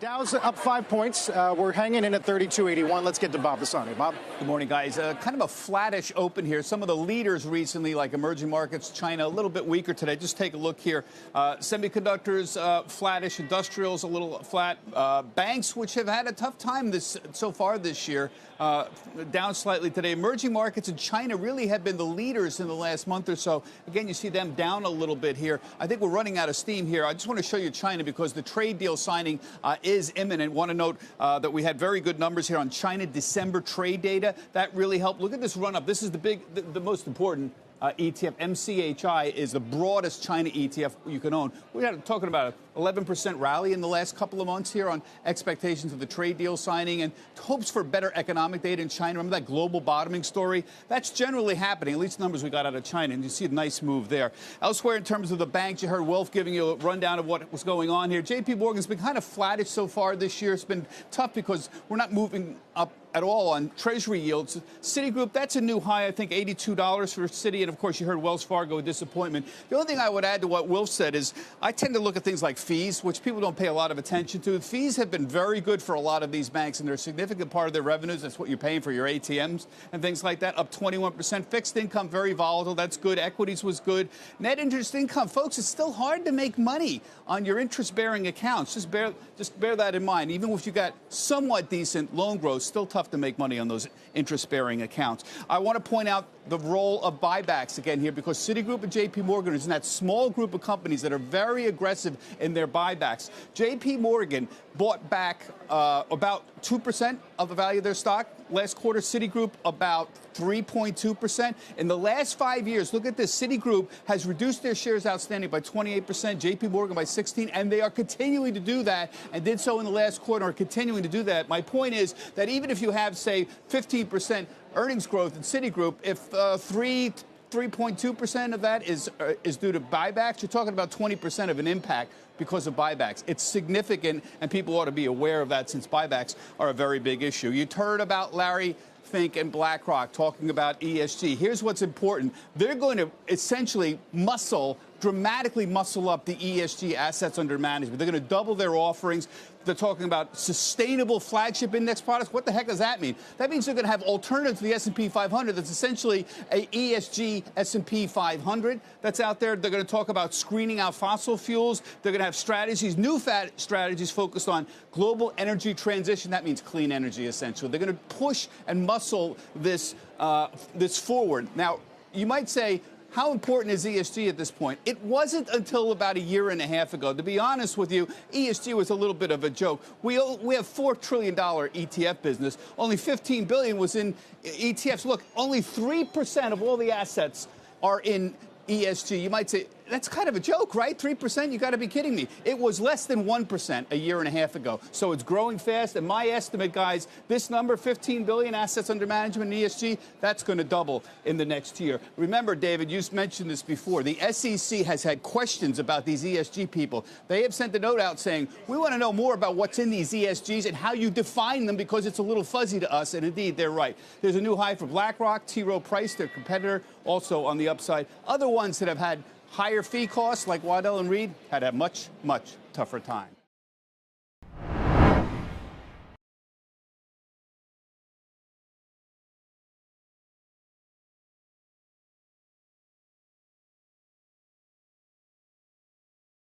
Dow's up 5 points. We're hanging in at 32.81. Let's get to Bob Pisani. Bob. Good morning, guys. Kind of a flattish open here. Some of the leaders recently, like emerging markets, China, a little bit weaker today. Just take a look here. Semiconductors, flattish. Industrials, a little flat. Banks, which have had a tough time so far this year, down slightly today. Emerging markets in China really have been the leaders in the last month or so. Again, you see them down a little bit here. I think we're running out of steam here. I just want to show you China because the trade deal signing is imminent. Want to note that we had very good numbers here on China December trade data. That really helped. Look at this run up. This is the most important ETF. MCHI is the broadest China ETF you can own. We're talking about an 11% rally in the last couple of months here on expectations of the trade deal signing and hopes for better economic data in China. Remember that global bottoming story? That's generally happening, at least numbers we got out of China, and you see a nice move there. Elsewhere, in terms of the banks, you heard Wolf giving you a rundown of what was going on here. JP Morgan's been kind of flattish so far this year. It's been tough because we're not moving up at all on Treasury yields. Citigroup, that's a new high, I think, $82 for Citi. And, of course, you heard Wells Fargo, a disappointment. The only thing I would add to what Wilf said is I tend to look at things like fees, which people don't pay a lot of attention to. Fees have been very good for a lot of these banks, and they're a significant part of their revenues. That's what you're paying for your ATMs and things like that, up 21%. Fixed income, very volatile. That's good. Equities was good. Net interest income, folks, it's still hard to make money on your interest-bearing accounts. Just bear that in mind. Even if you got somewhat decent loan growth, still tough to make money on those interest-bearing accounts. I want to point out the role of buybacks again here because Citigroup and JP Morgan is in that small group of companies that are very aggressive in their buybacks. JP Morgan bought back about 2% of the value of their stock last quarter. Citigroup about 3.2%. In the last 5 years, look at this. Citigroup has reduced their shares outstanding by 28%, JP Morgan by 16%, and they are continuing to do that and did so in the last quarter, are continuing to do that. My point is that even if you have, say, 15% earnings growth in Citigroup, if 3.2% of that is due to buybacks, you're talking about 20% of an impact because of buybacks. It's significant, and people ought to be aware of that since buybacks are a very big issue. You heard about Larry Fink and BlackRock talking about ESG. Here's what's important. They're going to essentially dramatically muscle up the ESG assets under management. They're going to double their offerings. They're talking about sustainable flagship index products. What the heck does that mean? That means they're going to have alternatives to the S&P 500 that's essentially a ESG S&P 500 that's out there. They're going to talk about screening out fossil fuels. They're going to have strategies, new strategies focused on global energy transition. That means clean energy, essentially. They're going to push and muscle this forward. Now, you might say, how important is ESG at this point? It wasn't until about a year and a half ago. To be honest with you, ESG was a little bit of a joke. We have $4 trillion ETF business. Only $15 billion was in ETFs. Look, only 3% of all the assets are in ESG. You might say, that's kind of a joke, right? 3%? You got to be kidding me. It was less than 1% a year and a half ago. So it's growing fast. And my estimate, guys, this number, 15 billion assets under management in ESG, that's going to double in the next year. Remember, David, you mentioned this before. The SEC has had questions about these ESG people. They have sent a note out saying, we want to know more about what's in these ESGs and how you define them because it's a little fuzzy to us. And indeed, they're right. There's a new high for BlackRock, T. Rowe Price, their competitor, also on the upside. Other ones that have had higher fee costs, like Waddell and Reed, had a much, much tougher time.